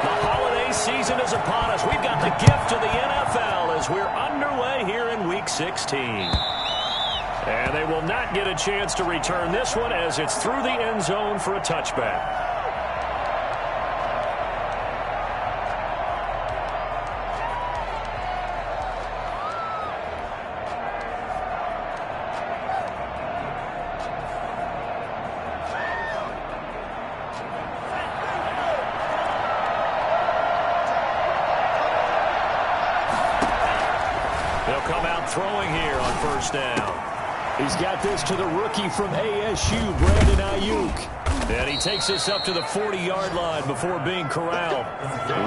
The holiday season is upon us. We've got the gift of the NFL as we're underway here in Week 16. And they will not get a chance to return this one as it's through the end zone for a touchback. They'll come out throwing here on first down. He's got this to the rookie from ASU, Brandon Ayuk. And he takes this up to the 40-yard line before being corralled.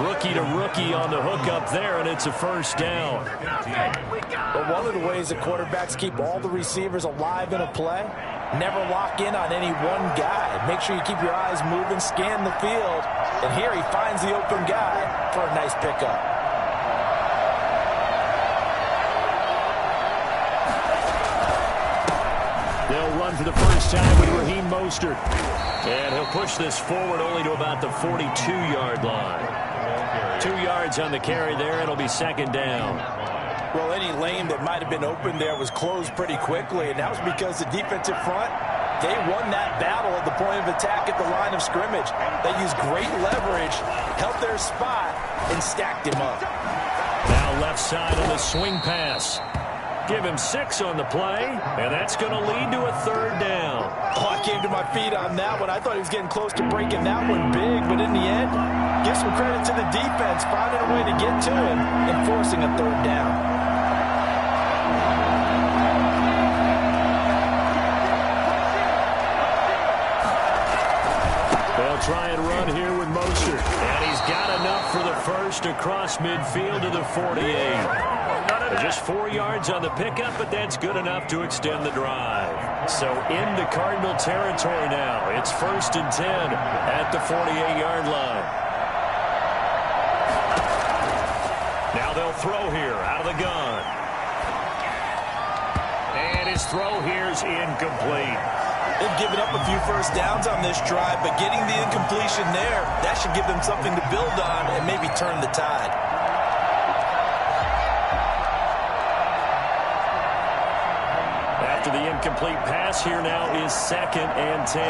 Rookie to rookie on the hook up there, and it's a first down. But one of the ways that quarterbacks keep all the receivers alive in a play, never lock in on any one guy. Make sure you keep your eyes moving, scan the field. And here he finds the open guy for a nice pickup. They'll run for the first time with Raheem Mostert. And he'll push this forward only to about the 42-yard line. 2 yards on the carry there. It'll be second down. Well, any lane that might have been open there was closed pretty quickly, and that was because the defensive front, they won that battle at the point of attack at the line of scrimmage. They used great leverage, held their spot, and stacked him up. Now left side on the swing pass. Give him 6 on the play, and that's going to lead to a third down. Oh, I came to my feet on that one. I thought he was getting close to breaking that one big, but in the end, give some credit to the defense, finding a way to get to him and forcing a third down. They'll try and run here with Mostert, and he's got enough for the first across midfield to the 48. Just 4 yards on the pickup, but that's good enough to extend the drive. So into Cardinal territory now. It's 1st and 10 at the 48-yard line. Now they'll throw here out of the gun. And his throw here is incomplete. They've given up a few first downs on this drive, but getting the incompletion there, that should give them something to build on and maybe turn the tide. After the incomplete pass, here now is 2nd and 10.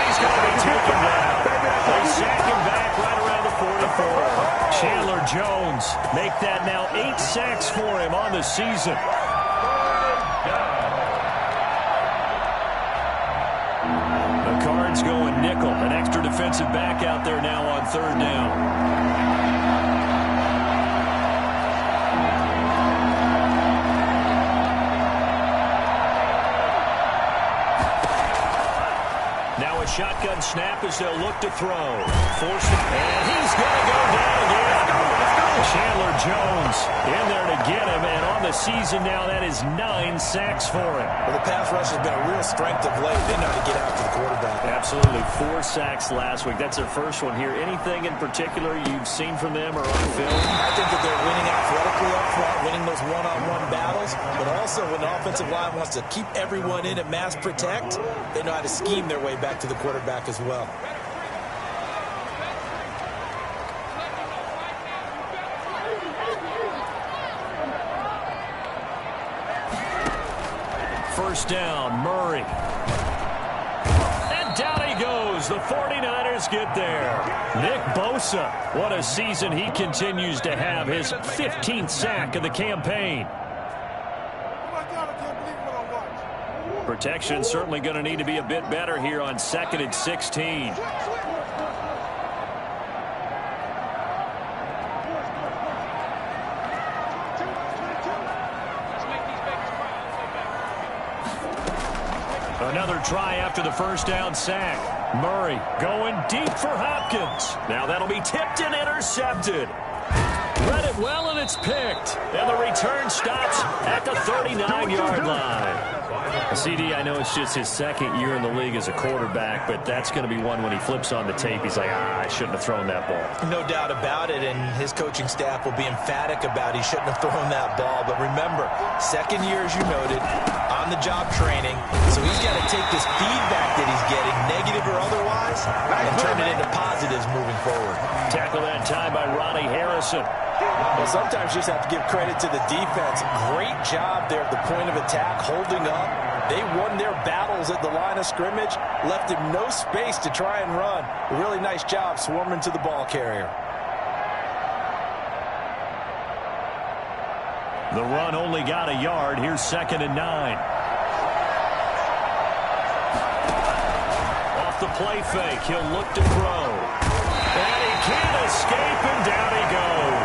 He's going to be taken down. They sack him back right around the 44. Chandler Jones make that now 8 sacks for him on the season. The Cards going nickel. An extra defensive back out there now on third down. Now a shotgun snap as they'll look to throw. Force it, and he's going to go down again. Chandler Jones in there to get him, and on the season now, that is 9 sacks for him. Well, the pass rush has been a real strength of late. They know how to get after the quarterback. Absolutely. 4 sacks last week. That's their first one here. Anything in particular you've seen from them or on film? I think that they're winning athletically up front, winning those one-on-one battles, but also when the offensive line wants to keep everyone in and mass protect, they know how to scheme their way back to the quarterback as well. First down, Murray. And down he goes. The 49ers get there. Nick Bosa, what a season he continues to have. His 15th sack of the campaign. Protection certainly going to need to be a bit better here on 2nd and 16. Another try after the first down sack. Murray going deep for Hopkins. Now that'll be tipped and intercepted. Read it well, and it's picked. And the return stops at the 39-yard line. CD, I know it's just his second year in the league as a quarterback, but that's going to be one when he flips on the tape. He's like, I shouldn't have thrown that ball. No doubt about it, and his coaching staff will be emphatic about he shouldn't have thrown that ball. But remember, second year, as you noted, on-the-job training, so he's got to take this feedback that he's getting, negative or otherwise, and turn it into positives moving forward. Tackle that time by Ronnie Harrison. Well, sometimes you just have to give credit to the defense. Great job there at the point of attack, holding up. They won their battles at the line of scrimmage, left him no space to try and run. A really nice job swarming to the ball carrier. The run only got a yard. Here's 2nd and 9. Off the play fake, he'll look to throw. And he can't escape, and down he goes.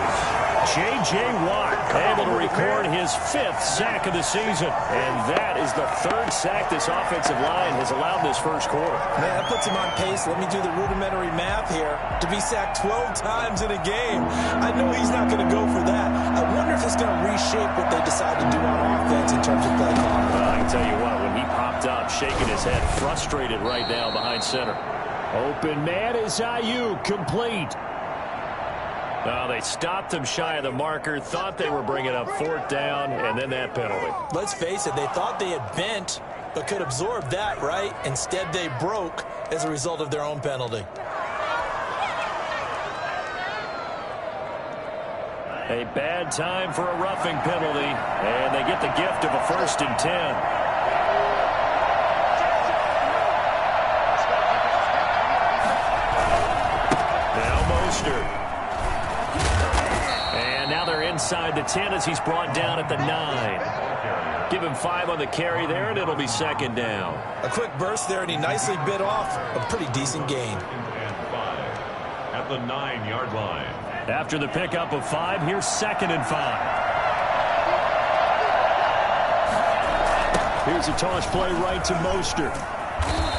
J.J. Watt able to record his 5th sack of the season. And that is the 3rd sack this offensive line has allowed this first quarter. Man, that puts him on pace. Let me do the rudimentary math here. To be sacked 12 times in a game. I know he's not going to go for that. I wonder if it's going to reshape what they decide to do on offense in terms of play calling. I can tell you what, when he popped up, shaking his head, frustrated right now behind center. Open man is Ayuk, complete. Well, they stopped him shy of the marker, thought they were bringing up 4th down, and then that penalty. Let's face it, they thought they had bent, but could absorb that, right? Instead, they broke as a result of their own penalty. A bad time for a roughing penalty, and they get the gift of a 1st and 10. Now Mostert. And now they're inside the 10 as he's brought down at the 9. Give him 5 on the carry there, and it'll be 2nd down. A quick burst there, and he nicely bit off a pretty decent gain. And 5 at the 9-yard line. After the pickup of 5, here's 2nd and 5. Here's a toss play right to Mostert.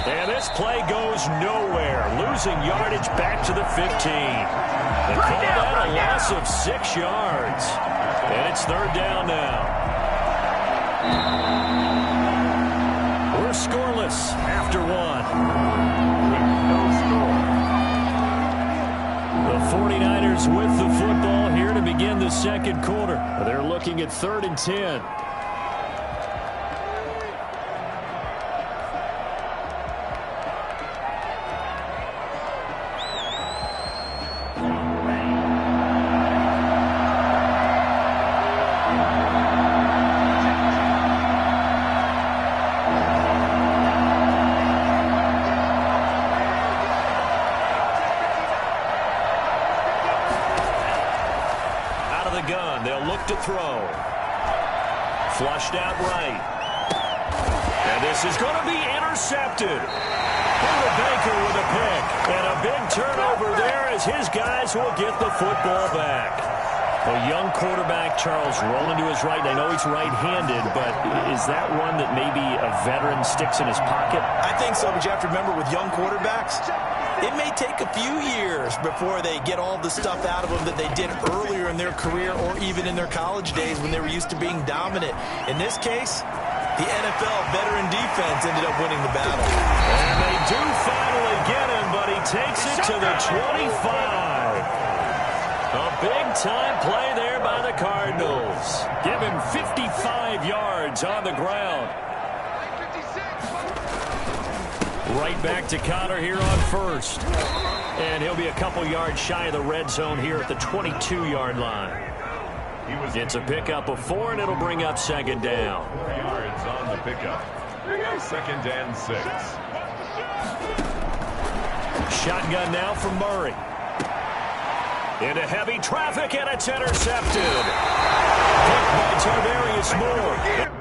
And this play goes nowhere. Losing yardage back to the 15. They call that a loss of 6 yards. And it's 3rd down now. We're scoreless after 1. The 49ers with the football here to begin the 2nd quarter. They're looking at 3rd and 10. To throw. Flushed out right. And this is going to be intercepted. Buda Baker with a pick. And a big turnover there as his guys will get the football back. A young quarterback, Charles, rolling to his right. I know he's right-handed, but is that one that maybe a veteran sticks in his pocket? I think so, but you have to remember with young quarterbacks, it may take a few years before they get all the stuff out of them that they did earlier in their career or even in their college days when they were used to being dominant. In this case, the NFL veteran defense ended up winning the battle. And they do finally get him, but he takes it to the 25. A big-time play there by the Cardinals. Give him 55 yards on the ground. Right back to Conner here on 1st. And he'll be a couple yards shy of the red zone here at the 22-yard line. It's a pickup of 4, and it'll bring up 2nd down. 4 yards on the pickup. 2nd and 6. Shotgun now from Murray. Into heavy traffic, and it's intercepted. Picked by Tarvarius Moore.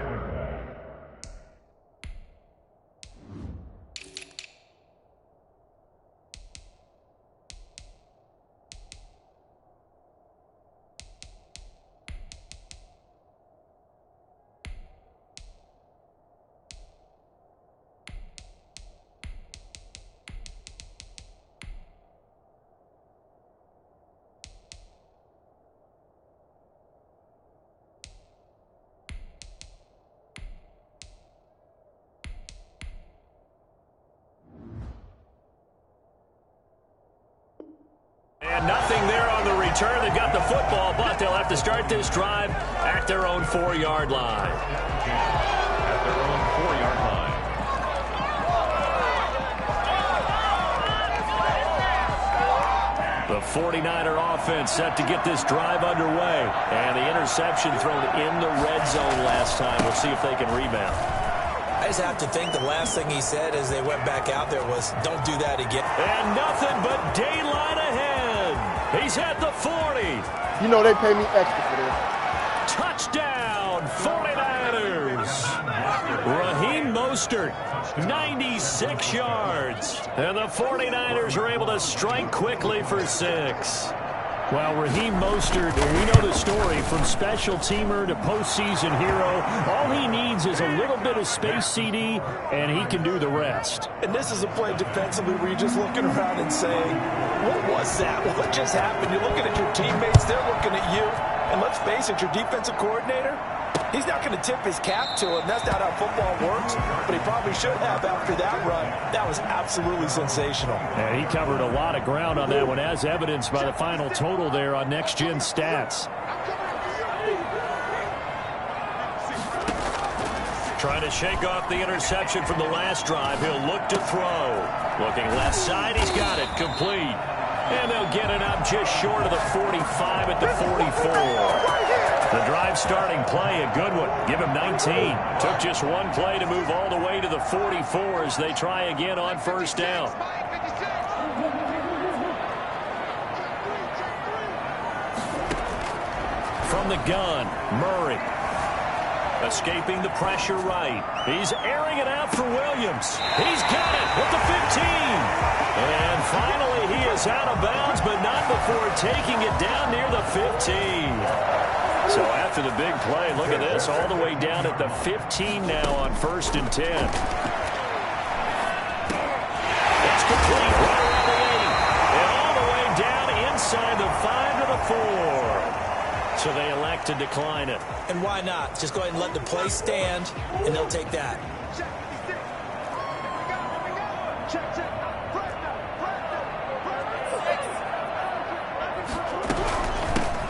start this drive at their own 4-yard line. At their own 4-yard line. The 49er offense set to get this drive underway. And the interception thrown in the red zone last time. We'll see if they can rebound. I just have to think the last thing he said as they went back out there was, don't do that again. And nothing but daylight ahead. He's at the 40. You know they pay me extra for this. Touchdown, 49ers. Raheem Mostert, 96 yards. And the 49ers are able to strike quickly for 6. Well, Raheem Mostert, we know the story, from special teamer to postseason hero. All he needs is a little bit of space, CD, and he can do the rest. And this is a play defensively where you're just looking around and saying, what was that? What just happened? You're looking at your teammates, they're looking at you. And let's face it, your defensive coordinator, he's not going to tip his cap to him. That's not how football works, but he probably should have after that run. That was absolutely sensational. And he covered a lot of ground on that one, as evidenced by the final total there on Next Gen Stats. Trying to shake off the interception from the last drive. He'll look to throw. Looking left side, he's got it complete. And they'll get it up just short of the 45 at the 44. The drive starting play, a good one. Give him 19. Took just one play to move all the way to the 44 as they try again on first down. From the gun, Murray. Escaping the pressure right. He's airing it out for Williams. He's got it with the 15. And finally he is out of bounds, but not before taking it down near the 15. So after the big play, look at this, all the way down at the 15 now on 1st and 10. It's complete right around the 8. And all the way down inside the 5 to the 4. So they elect to decline it. And why not? Just go ahead and let the play stand, and they'll take that.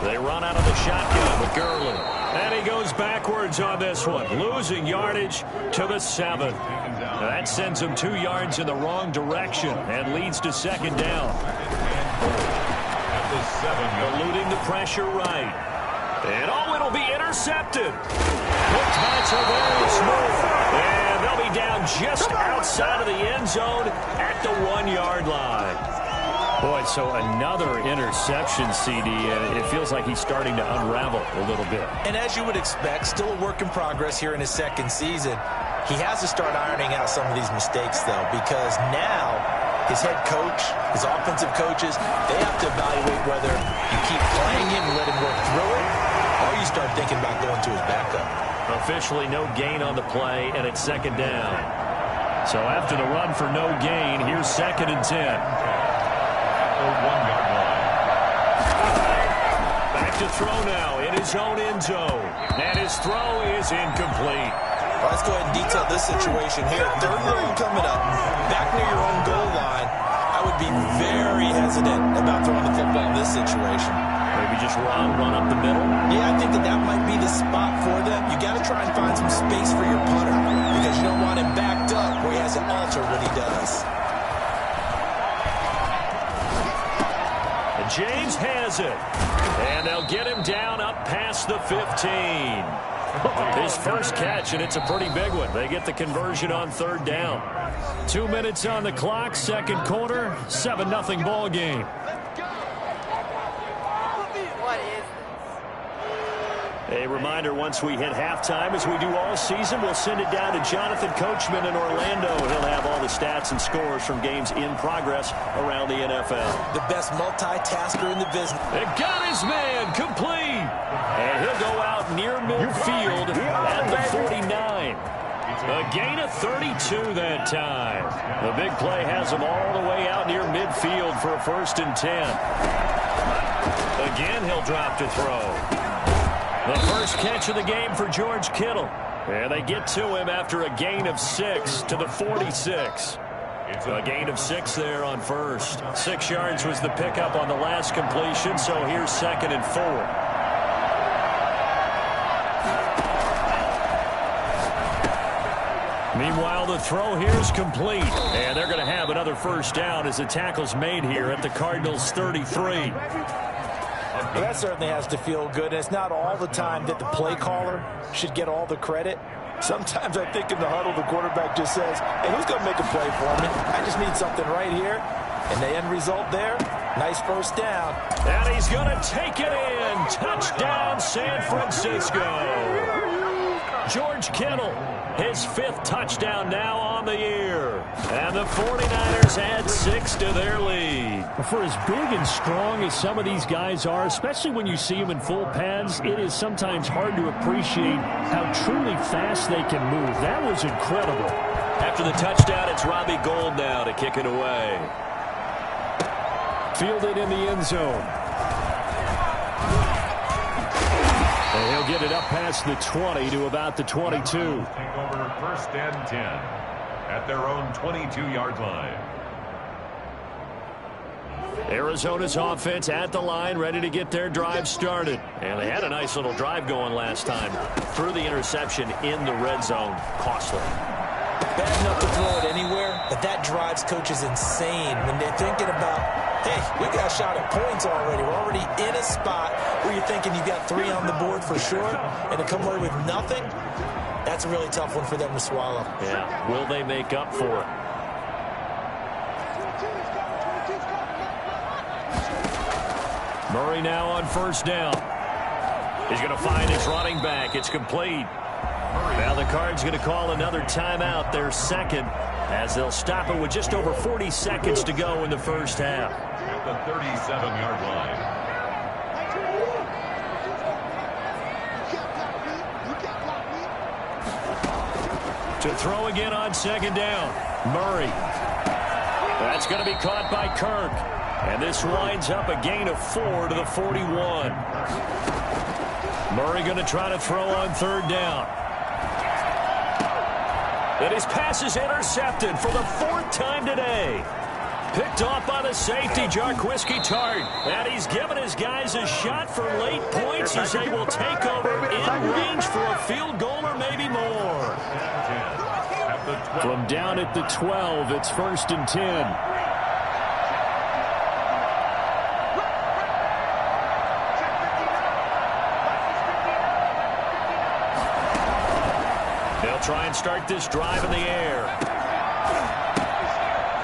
They run out of the shotgun with Gurley. And he goes backwards on this one, losing yardage to the 7. Now that sends him 2 yards in the wrong direction and leads to 2nd down. At the 7. Eluding the pressure right. And it'll be intercepted. Looked by Tavares Smith. And they'll be down just outside of the end zone at the 1-yard line. Boy, so another interception, CD, and it feels like he's starting to unravel a little bit. And as you would expect, still a work in progress here in his 2nd season. He has to start ironing out some of these mistakes, though, because now his head coach, his offensive coaches, they have to evaluate whether you keep playing him and let him work through it, or you start thinking about going to his backup. Officially no gain on the play, and it's 2nd down. So after the run for no gain, here's 2nd and 10. 1-yard line. Back to throw now in his own end zone. And his throw is incomplete. Well, let's go ahead and detail this situation here. 3rd and long coming up, back near your own goal line. I would be very hesitant about throwing the football in this situation. Maybe just run up the middle. Yeah, I think that might be the spot for them. You got to try and find some space for your punter because you don't want him backed up where he has to alter what he does. James has it. And they'll get him down up past the 15. His first catch, and it's a pretty big one. They get the conversion on 3rd down. 2 minutes on the clock, 2nd quarter, 7-0 ball game. A reminder, once we hit halftime, as we do all season, we'll send it down to Jonathan Coachman in Orlando. He'll have all the stats and scores from games in progress around the NFL. The best multitasker in the business. It got his man complete. And he'll go out near midfield at the 49. A gain of 32 that time. The big play has him all the way out near midfield for a 1st and 10. Again, he'll drop to throw. The first catch of the game for George Kittle. And they get to him after a gain of 6 to the 46. A gain of 6 there on 1st. 6 yards was the pickup on the last completion, so here's 2nd and 4. Meanwhile, the throw here is complete. And they're going to have another first down as the tackle's made here at the Cardinals' 33. Well, that certainly has to feel good. And it's not all the time that the play caller should get all the credit. Sometimes I think in the huddle, the quarterback just says, hey, who's going to make a play for me? I just need something right here. And the end result there, nice first down. And he's going to take it in. Touchdown, San Francisco. George Kittle, his 5th touchdown now on the year. And the 49ers add 6 to their lead. For as big and strong as some of these guys are, especially when you see them in full pads, it is sometimes hard to appreciate how truly fast they can move. That was incredible. After the touchdown, it's Robbie Gould now to kick it away. Fielded in the end zone. And he'll get it up past the 20 to about the 22. Take over first and 10 at their own 22-yard line. Arizona's offense at the line, ready to get their drive started. And they had a nice little drive going last time. Threw the interception in the red zone. Costly. Bad enough to throw it anywhere, but that drives coaches insane when they're thinking about, hey, we got a shot at points already. We're already in a spot where you're thinking you got 3 on the board for sure, and to come away with nothing, that's a really tough one for them to swallow. Yeah, will they make up for it? Murray now on first down. He's going to find his running back. It's complete. Now the Cards going to call another timeout, their second, as they'll stop it with just over 40 seconds to go in the first half. At the 37-yard line. To throw again on second down. Murray. That's going to be caught by Kirk. And this winds up a gain of 4 to the 41. Murray going to try to throw on third down. And his pass is intercepted for the 4th time today. Picked off by the safety, Jarquiski Tart. And he's given his guys a shot for late points as they will take over in range for a field goal or maybe more. From down at the 12, it's 1st and 10. Try and start this drive in the air.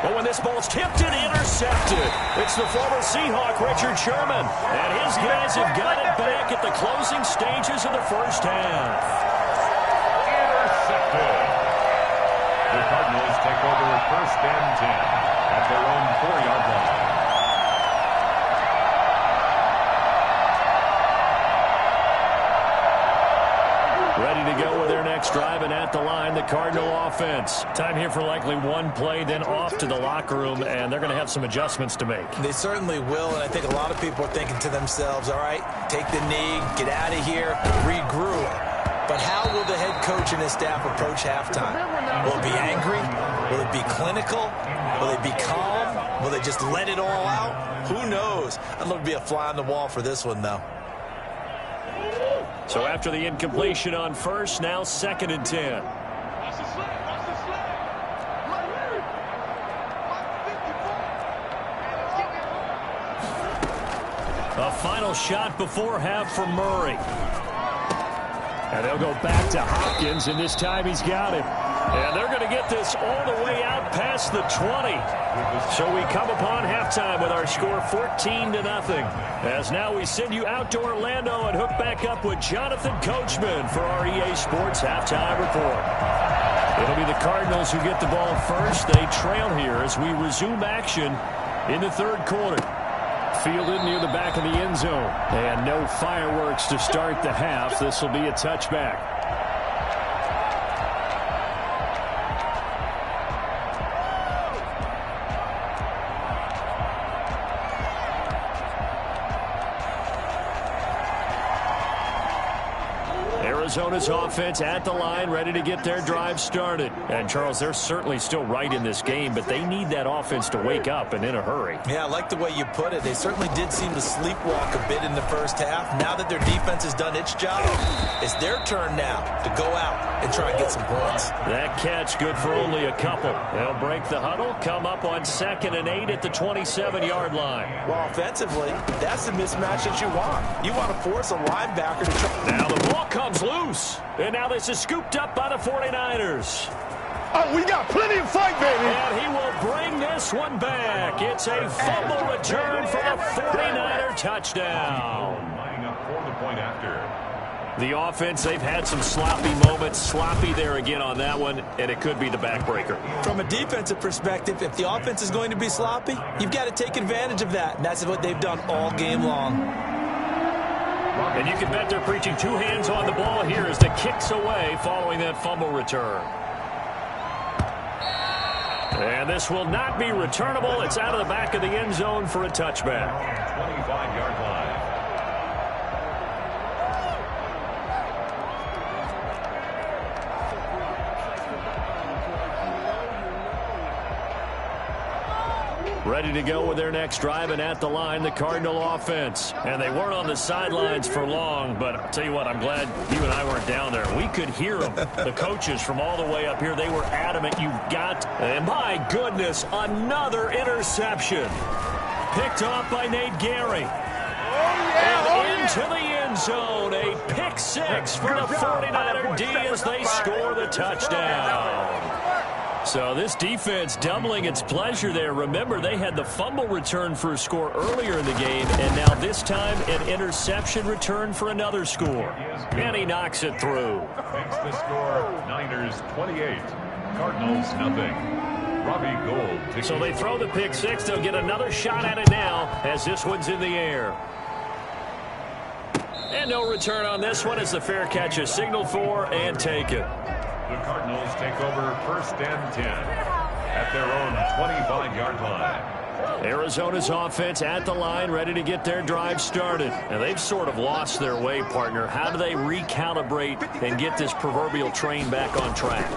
Oh, and this ball's tipped and intercepted. It's the former Seahawk, Richard Sherman. And his guys have got it back at the closing stages of the first half. Intercepted. The Cardinals take over first and 10 at their own 4-yard line. Ready to go with their next drive, and at the line, the Cardinal offense. Time here for likely one play, then off to the locker room, and they're going to have some adjustments to make. They certainly will, and I think a lot of people are thinking to themselves, all right, take the knee, get out of here, regroup. But how will the head coach and his staff approach halftime? Will it be angry? Will it be clinical? Will it be calm? Will they just let it all out? Who knows? I'd love to be a fly on the wall for this one, though. So after the incompletion on first, now 2nd and 10. A final shot before half from Murray. And they'll go back to Hopkins, and this time he's got it. And they're going to get this all the way out past the 20. So we come upon halftime with our score 14-0. As now we send you out to Orlando and hook back up with Jonathan Coachman for our EA Sports Halftime Report. It'll be the Cardinals who get the ball first. They trail here as we resume action in the 3rd quarter. Fielded near the back of the end zone. And no fireworks to start the half. This will be a touchback. Arizona's offense at the line, ready to get their drive started. And, Charles, they're certainly still right in this game, but they need that offense to wake up and in a hurry. Yeah, I like the way you put it. They certainly did seem to sleepwalk a bit in the first half. Now that their defense has done its job, it's their turn now to go out and try and get some points. That catch good for only a couple. They'll break the huddle, come up on 2nd and 8 at the 27-yard line. Well, offensively, that's the mismatch that you want. You want to force a linebacker to try. Now the ball comes loose. And now this is scooped up by the 49ers. Oh, we got plenty of fight, baby. And he will bring this one back. It's a fumble return for the 49er touchdown. Lining up for the point after. The offense, they've had some sloppy moments. Sloppy there again on that one, and it could be the backbreaker. From a defensive perspective, if the offense is going to be sloppy, you've got to take advantage of that. And that's what they've done all game long. And you can bet they're preaching two hands on the ball here as the kick's away following that fumble return. And this will not be returnable. It's out of the back of the end zone for a touchback. 25-yard line. Ready to go with their next drive, and at the line, the Cardinal offense. And they weren't on the sidelines for long, but I'll tell you what, I'm glad you and I weren't down there. We could hear them. The coaches from all the way up here, they were adamant. You've got, and my goodness, another interception. Picked off by Nate Gary. And into the end zone, a pick six for the 49er D as they score the touchdown. So this defense doubling its pleasure there. Remember, they had the fumble return for a score earlier in the game, and now this time an interception return for another score. And he knocks it through. Makes the score Niners 28, Cardinals nothing. Robbie Gould. So they throw the pick six. They'll get another shot at it now as this one's in the air. And no return on this one as the fair catch is signaled for and taken. The Cardinals take over 1st and 10 at their own 25-yard line. Arizona's offense at the line, ready to get their drive started. And they've sort of lost their way, partner. How do they recalibrate and get this proverbial train back on track?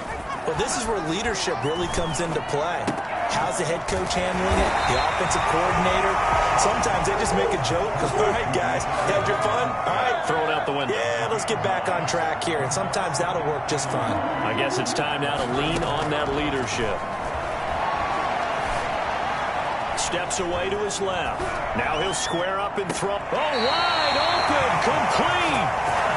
Well, this is where leadership really comes into play. How's the head coach handling it? The offensive coordinator? Sometimes they just make a joke. All right, guys, had your fun? All right. Throw it out the window. Yeah, let's get back on track here. And sometimes that'll work just fine. I guess it's time now to lean on that leadership. Steps away to his left. Now he'll square up and throw. Oh, wide open, complete.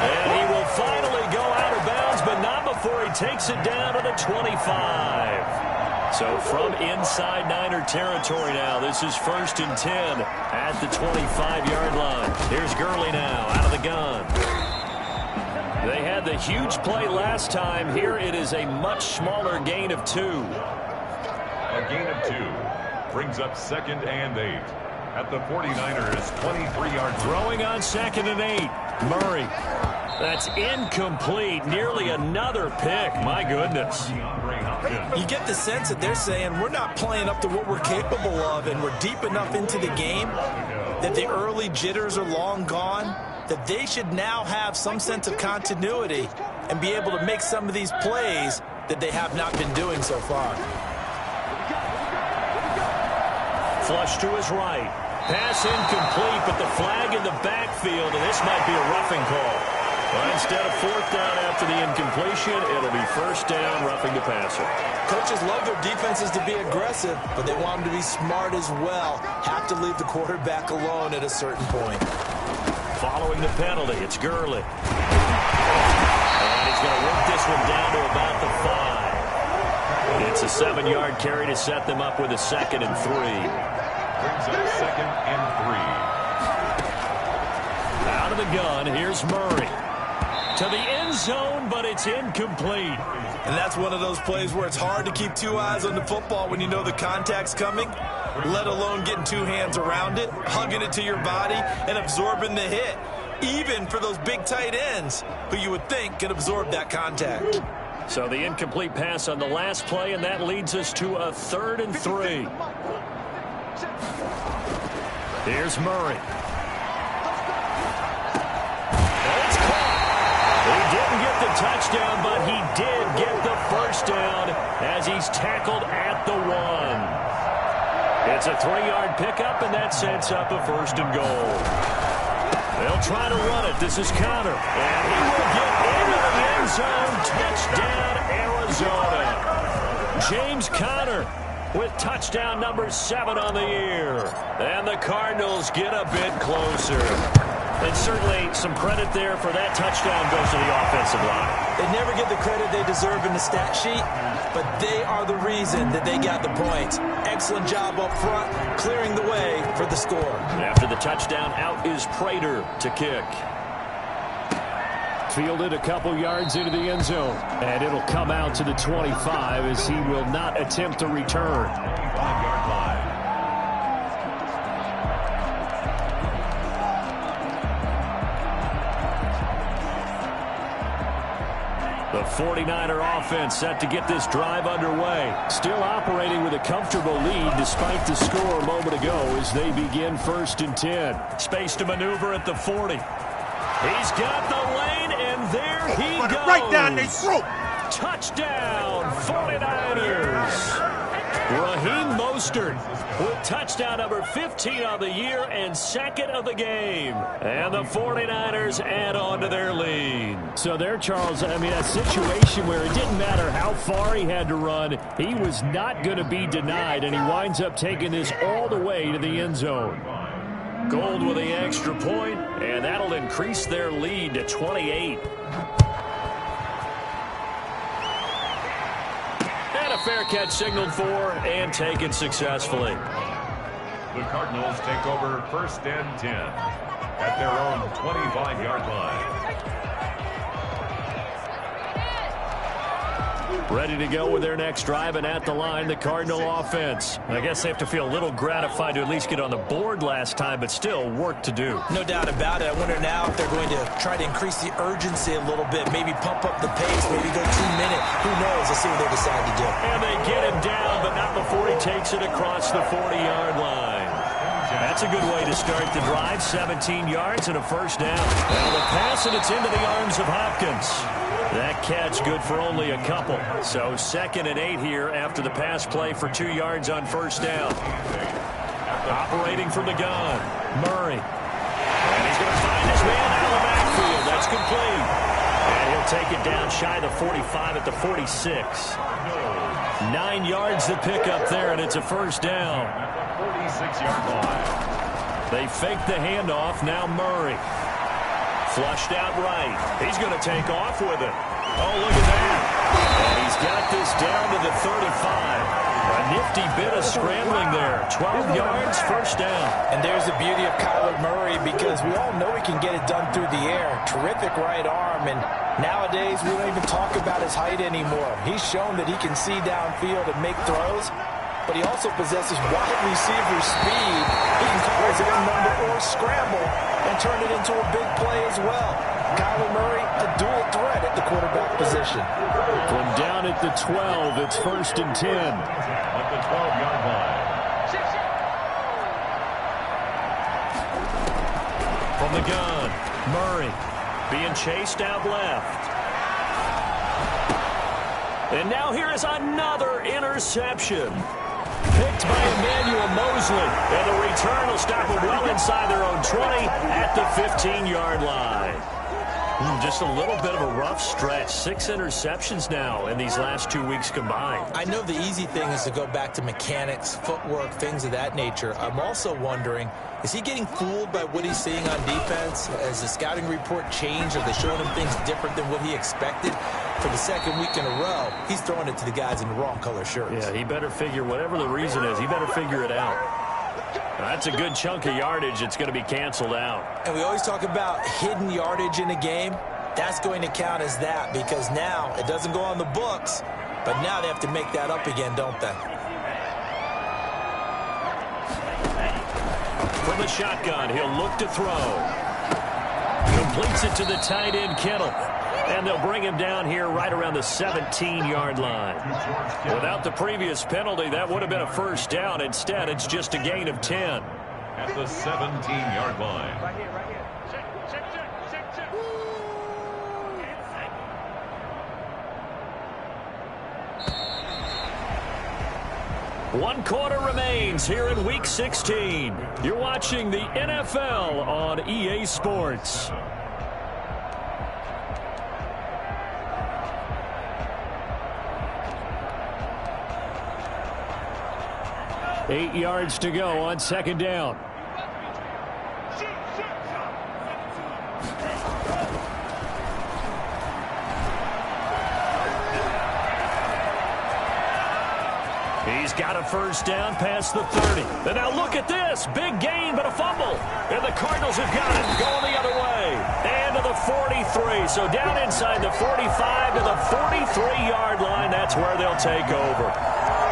And he will finally go out of bounds, but not before he takes it down to the 25. So from inside Niner territory now, this is 1st and 10 at the 25-yard line. Here's Gurley now out of the gun. They had the huge play last time. Here it is a much smaller gain of 2. A gain of 2 brings up 2nd and 8 at the 49ers 23-yard line. Throwing on 2nd and 8. Murray. That's incomplete. Nearly another pick. My goodness. You get the sense that they're saying we're not playing up to what we're capable of, and we're deep enough into the game that the early jitters are long gone, that they should now have some sense of continuity and be able to make some of these plays that they have not been doing so far. Flush to his right. Pass incomplete, but the flag in the backfield, and this might be a roughing call. Well, instead of 4th down after the incompletion, it'll be 1st down, roughing the passer. Coaches love their defenses to be aggressive, but they want them to be smart as well. Have to leave the quarterback alone at a certain point. Following the penalty, it's Gurley. And he's going to work this one down to about the 5. It's a 7-yard carry to set them up with a 2nd and 3. Brings up 2nd and 3. Out of the gun, here's Murray. To the end zone, but it's incomplete. And that's one of those plays where it's hard to keep 2 eyes on the football when you know the contact's coming, let alone getting 2 hands around it, hugging it to your body, and absorbing the hit. Even for those big tight ends who you would think could absorb that contact. So the incomplete pass on the last play, and that leads us to a 3rd and 3. Here's Murray. He didn't touchdown, but he did get the first down as he's tackled at the 1. It's a 3-yard pickup, and that sets up a 1st and goal. They'll try to run it. This is Conner, and he will get into the end zone. Touchdown, Arizona. James Conner with touchdown number 7 on the year. And the Cardinals get a bit closer. And certainly some credit there for that touchdown goes to the offensive line. They never get the credit they deserve in the stat sheet, but they are the reason that they got the points. Excellent job up front, clearing the way for the score. After the touchdown, out is Prater to kick. Fielded a couple yards into the end zone, and it'll come out to the 25 as he will not attempt to return. 25-yard line. The 49er offense set to get this drive underway. Still operating with a comfortable lead despite the score a moment ago as they begin 1st and 10. Space to maneuver at the 40. He's got the lane, and there he goes. Right down their throat. Touchdown, 49ers. Raheem Mostert with touchdown number 15 on the year and 2nd of the game. And the 49ers add on to their lead. So there, Charles, I mean, a situation where it didn't matter how far he had to run, he was not going to be denied, and he winds up taking this all the way to the end zone. Gold with the extra point, and that'll increase their lead to 28. And a fair catch signaled for and taken successfully. The Cardinals take over 1st and 10 at their own 25-yard line. Ready to go with their next drive, and at the line, the Cardinal offense. I guess they have to feel a little gratified to at least get on the board last time, but still work to do. No doubt about it. I wonder now if they're going to try to increase the urgency a little bit, maybe pump up the pace, maybe go 2-minute. Who knows? Let's see what they decide to do. And they get him down, but not before he takes it across the 40-yard line. That's a good way to start the drive. 17 yards and a 1st down. Now the pass, and it's into the arms of Hopkins. That catch good for only a couple. So 2nd and 8 here after the pass play for 2 yards on 1st down. Operating from the gun, Murray. And he's going to find his man out of the backfield. That's complete. And he'll take it down shy of the 45 at the 46. 9 yards to pick up there, and it's a 1st down. 46-yard line. They fake the handoff. Now Murray. Flushed out right. He's going to take off with it. Oh, look at that. And he's got this down to the 35. A nifty bit of scrambling there. 12 yards, 1st down. And there's the beauty of Kyler Murray, because we all know he can get it done through the air. Terrific right arm, and nowadays we don't even talk about his height anymore. He's shown that he can see downfield and make throws, but he also possesses wide receiver speed. He can call his own number or scramble and turn it into a big play as well. Kyler Murray, a dual threat at the quarterback position. From down at the 12, it's 1st and 10. At the 12-yard line. From the gun, Murray being chased out left. And now here is another interception. Picked by Emmanuel Mosley. And the return will stop them well inside their own 20 at the 15-yard line. Just a little bit of a rough stretch. 6 interceptions now in these last 2 weeks combined. I know the easy thing is to go back to mechanics, footwork, things of that nature. I'm also wondering, is he getting fooled by what he's seeing on defense? Has the scouting report changed? Are they showing him things different than what he expected? For the 2nd week in a row, he's throwing it to the guys in the wrong color shirts. Yeah, he better figure, whatever the reason is, he better figure it out. That's a good chunk of yardage. It's going to be canceled out. And we always talk about hidden yardage in a game. That's going to count as that, because now it doesn't go on the books, but now they have to make that up again, don't they? From the shotgun, he'll look to throw. Completes it to the tight end, Kittle. And they'll bring him down here right around the 17-yard line. Without the previous penalty, that would have been a 1st down. Instead, it's just a gain of 10. At the 17-yard line. 1 quarter remains here in Week 16. You're watching the NFL on EA Sports. Eight yards to go on second down. He's got a first down past the 30. And now look at this. Big gain, but a fumble. And the Cardinals have got it. Going the other way. And to the 43. So down inside the 45 to the 43-yard line. That's where they'll take over.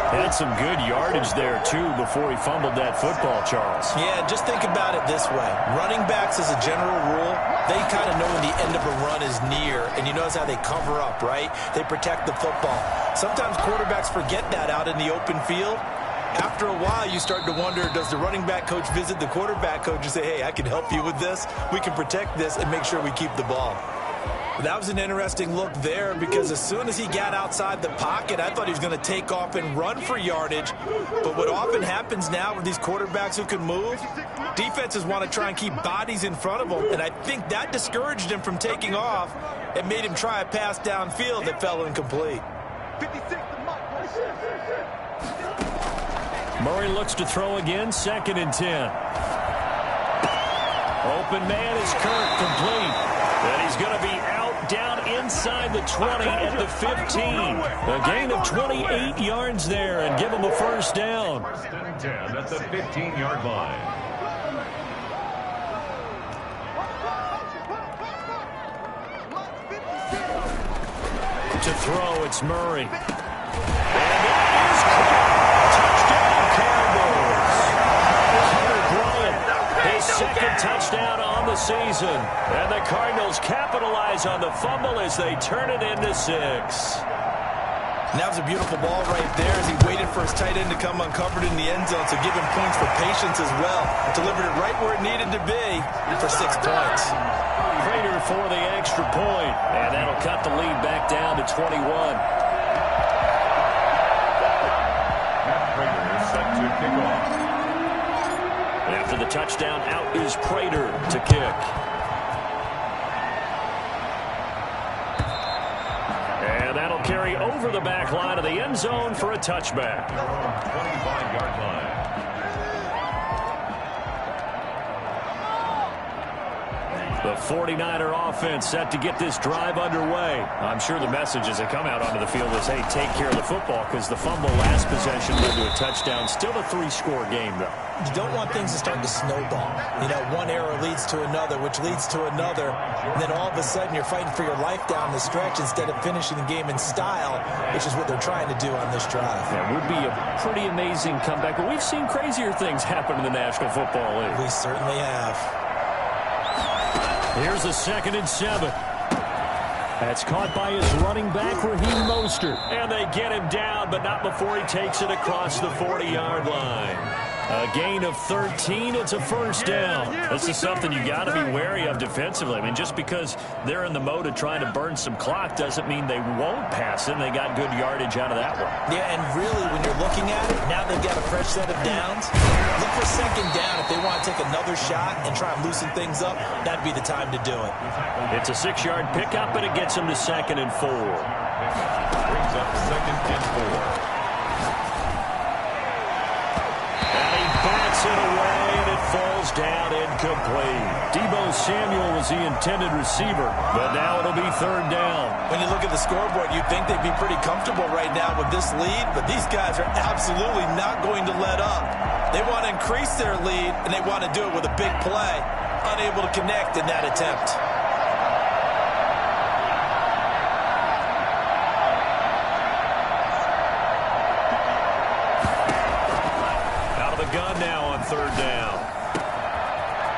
Had some good yardage there, too, before he fumbled that football, Charles. Yeah, just think about it this way. Running backs, as a general rule, they kind of know when the end of a run is near, and you notice how they cover up, right? They protect the football. Sometimes quarterbacks forget that out in the open field. After a while, you start to wonder, does the running back coach visit the quarterback coach and say, hey, I can help you with this. We can protect this and make sure we keep the ball. That was an interesting look there because as soon as he got outside the pocket, I thought he was going to take off and run for yardage. But what often happens now with these quarterbacks who can move, defenses want to try and keep bodies in front of them. And I think that discouraged him from taking off and made him try a pass downfield that fell incomplete. Murray looks to throw again, 2nd and 10. Open man is Kirk, complete. And he's going to be out down inside the 20 at the 15. A gain of 28 yards there and give him a first down. 1st and 10 at the 15-yard line. To throw, it's Murray. And it is touchdown, Cardinals. His 2nd touchdown on the season. And the Cardinals capitalize on the fumble as they turn it into 6. And that was a beautiful ball right there as he waited for his tight end to come uncovered in the end zone, so give him points for patience as well. Delivered it right where it needed to be for 6 points. Prater for the extra point, and that'll cut the lead back down to 21. Matt Prater is set to kick off. After the touchdown, out is Prater to kick. And that'll carry over the back line of the end zone for a touchback. 25-yard line. The 49er offense set to get this drive underway. I'm sure the message as they come out onto the field is, hey, take care of the football, because the fumble last possession led to a touchdown. Still a 3-score game, though. You don't want things to start to snowball. You know, one error leads to another, which leads to another. And then all of a sudden you're fighting for your life down the stretch instead of finishing the game in style, which is what they're trying to do on this drive. That would be a pretty amazing comeback. But we've seen crazier things happen in the National Football League. We certainly have. Here's a 2nd and 7. That's caught by his running back, Raheem Mostert. And they get him down, but not before he takes it across the 40-yard line. A gain of 13. It's a first down. This is something you got to be wary of defensively. I mean, just because they're in the mode of trying to burn some clock doesn't mean they won't pass it. And they got good yardage out of that one. Yeah, and really, when you're looking at it, now they've got a fresh set of downs. Look for 2nd down. If they want to take another shot and try and loosen things up, that'd be the time to do it. It's a 6-yard pickup, and it gets them to 2nd and 4. Brings up 2nd and 4. Bats it away, and it falls down incomplete. Deebo Samuel was the intended receiver, but now it'll be 3rd down. When you look at the scoreboard, you'd think they'd be pretty comfortable right now with this lead, but these guys are absolutely not going to let up. They want to increase their lead, and they want to do it with a big play. Unable to connect in that attempt. Gun now on 3rd down.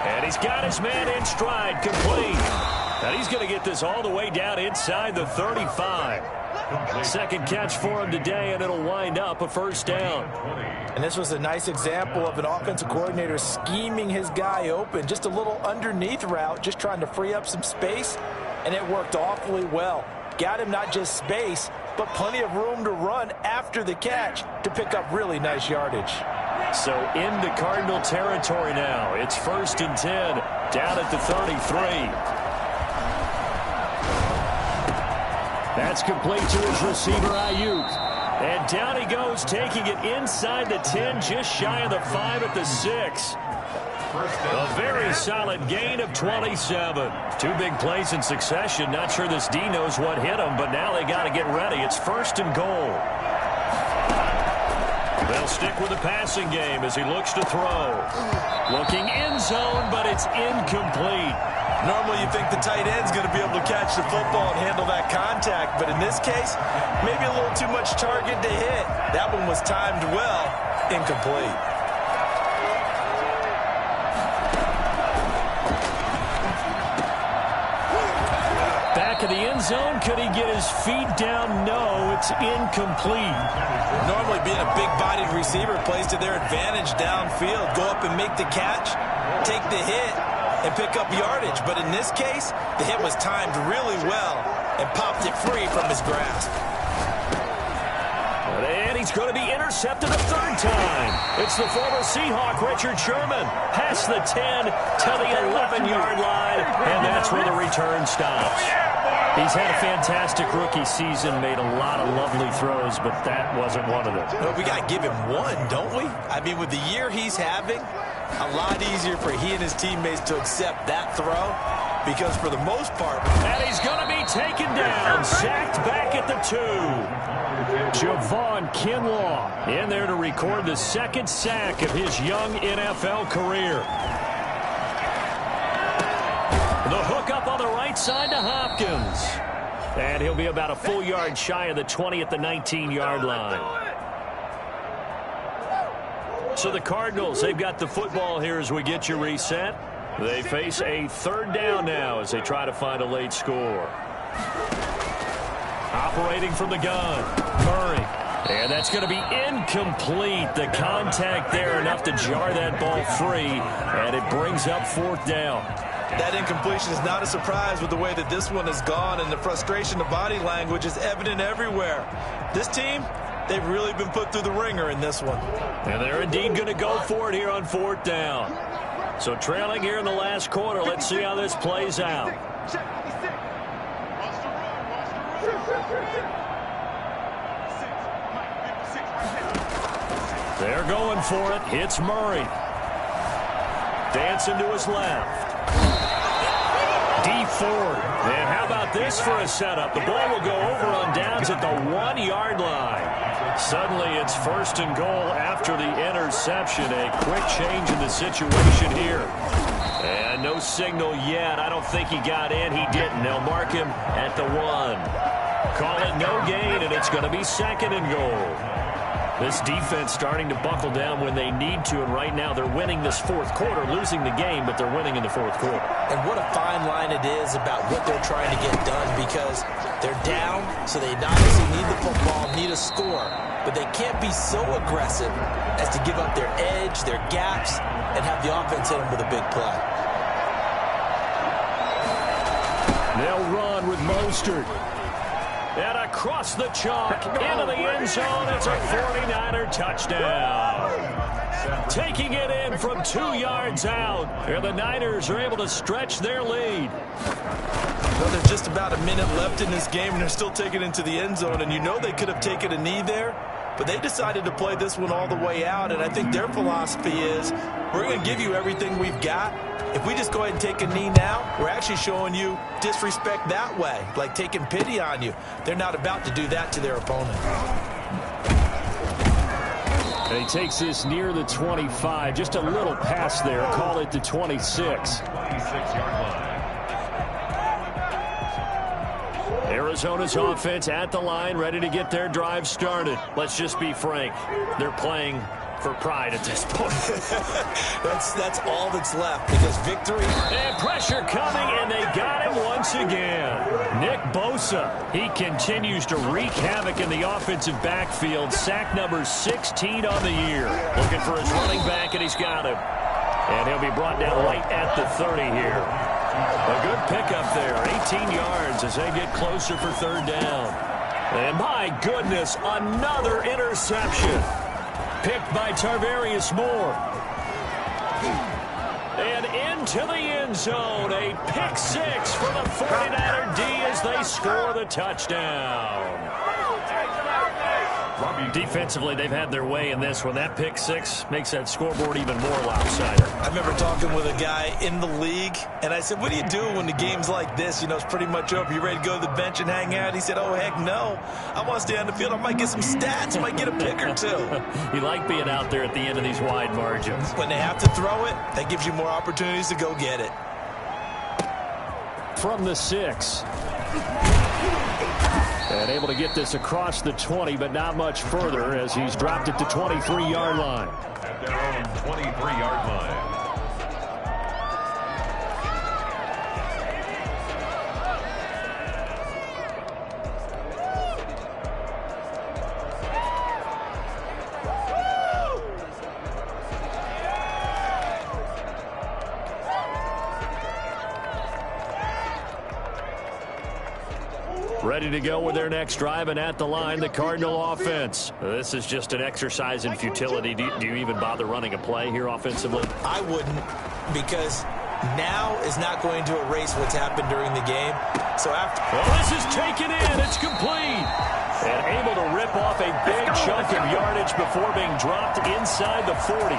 And he's got his man in stride, complete. And he's going to get this all the way down inside the 35. 2nd catch for him today, and it'll wind up a first down. And this was a nice example of an offensive coordinator scheming his guy open. Just a little underneath route, just trying to free up some space, and it worked awfully well. got him not just space, but plenty of room to run after the catch to pick up really nice yardage. So into Cardinal territory now. It's 1st and 10, down at the 33. That's complete to his receiver, Ayuk. And down he goes, taking it inside the 10, just shy of the 5 at the 6. A very solid gain of 27. 2 big plays in succession. Not sure this D knows what hit him, but now they got to get ready. It's 1st and goal. They'll stick with the passing game as he looks to throw. Looking end zone, but it's incomplete. Normally you think the tight end's going to be able to catch the football and handle that contact, but in this case, maybe a little too much target to hit. That one was timed well, incomplete. Back of the end zone, could he get his feet down? No, it's incomplete. Normally being a big-bodied receiver plays to their advantage downfield. Go up and make the catch, take the hit, and pick up yardage. But in this case, the hit was timed really well and popped it free from his grasp. And he's going to be intercepted a 3rd time. It's the former Seahawk, Richard Sherman, past the 10 to the 11-yard line, and that's where the return stops. He's had a fantastic rookie season, made a lot of lovely throws, but that wasn't one of them. Well, we got to give him one, don't we? I mean, with the year he's having, a lot easier for he and his teammates to accept that throw because for the most part. And he's going to be taken down, sacked back at the 2. Javon Kinlaw in there to record the 2nd sack of his young NFL career. The hook up on the right side to Hopkins. And he'll be about a full yard shy of the 20 at the 19-yard line. So the Cardinals, they've got the football here as we get you reset. They face a 3rd down now as they try to find a late score. Operating from the gun, Murray. And that's going to be incomplete. The contact there enough to jar that ball free, and it brings up 4th down. That incompletion is not a surprise with the way that this one has gone, and the frustration of body language is evident everywhere. This team, they've really been put through the ringer in this one. And they're indeed going to go for it here on 4th down. So trailing here in the last quarter, let's see how this plays out. They're going for it. Hits Murray. Dancing to his left. D Ford. And how about this for a setup? The ball will go over on downs at the 1-yard line. Suddenly it's 1st and goal after the interception. A quick change in the situation here. And no signal yet. I don't think he got in. He didn't. They'll mark him at the 1. Call it no gain, and it's going to be 2nd and goal. This defense starting to buckle down when they need to, and right now they're winning this 4th quarter, losing the game, but they're winning in the 4th quarter. And what a fine line it is about what they're trying to get done, because they're down, so they obviously need the football, need a score, but they can't be so aggressive as to give up their edge, their gaps, and have the offense hit them with a big play. They'll run with Mostert. And across the chalk, into the end zone, it's a 49er touchdown. Taking it in from 2 yards out, and the Niners are able to stretch their lead. Well, there's just about a minute left in this game, and they're still taking it into the end zone, and you know they could have taken a knee there, but they decided to play this one all the way out, and I think their philosophy is, we're going to give you everything we've got. If we just go ahead and take a knee now, we're actually showing you disrespect that way, like taking pity on you. They're not about to do that to their opponent. And he takes this near the 25, just a little pass there. Call it the 26. 26-yard line. Arizona's offense at the line, ready to get their drive started. Let's just be frank. They're playing for pride at this point. That's all that's left, because victory. And pressure coming, and they got him once again. Nick Bosa, he continues to wreak havoc in the offensive backfield. Sack number 16 on the year. Looking for his running back, and he's got him. And he'll be brought down right at the 30 here. A good pickup there, 18 yards as they get closer for third down. And my goodness, another interception. Picked by Tarvarius Moore. And into the end zone, a pick six for the 49er D as they score the touchdown. Defensively, they've had their way in this one. That pick six makes that scoreboard even more lopsided. I remember talking with a guy in the league, and I said, what do you do when the game's like this? You know, it's pretty much over. You ready to go to the bench and hang out? He said, oh, heck no. I want to stay on the field. I might get some stats. I might get a pick or two. You like being out there at the end of these wide margins. When they have to throw it, that gives you more opportunities to go get it. From the 6. And able to get this across the 20, but not much further as he's dropped it to 23-yard line. At their own 23-yard line. Ready to go with their next drive, and at the line, the Cardinal offense. This is just an exercise in futility. Do you even bother running a play here offensively? I wouldn't, because now is not going to erase what's happened during the game. So after... Well, this is taken in. It's complete. And able to rip off a big chunk of yardage before being dropped inside the 40.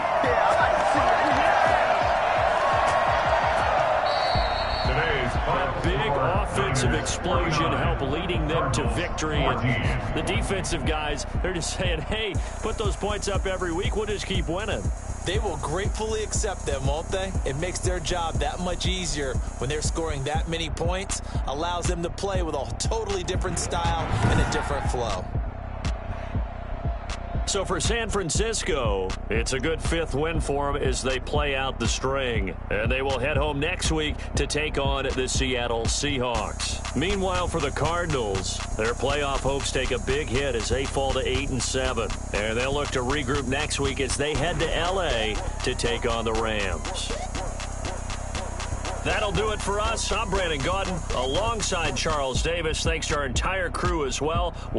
A big offensive explosion help leading them to victory. And the defensive guys, they're just saying, hey, put those points up every week. We'll just keep winning. They will gratefully accept them, won't they? It makes their job that much easier when they're scoring that many points. Allows them to play with a totally different style and a different flow. So for San Francisco, it's a good 5th win for them as they play out the string. And they will head home next week to take on the Seattle Seahawks. Meanwhile, for the Cardinals, their playoff hopes take a big hit as they fall to 8-7. And they'll look to regroup next week as they head to L.A. to take on the Rams. That'll do it for us. I'm Brandon Gaudin alongside Charles Davis. Thanks to our entire crew as well.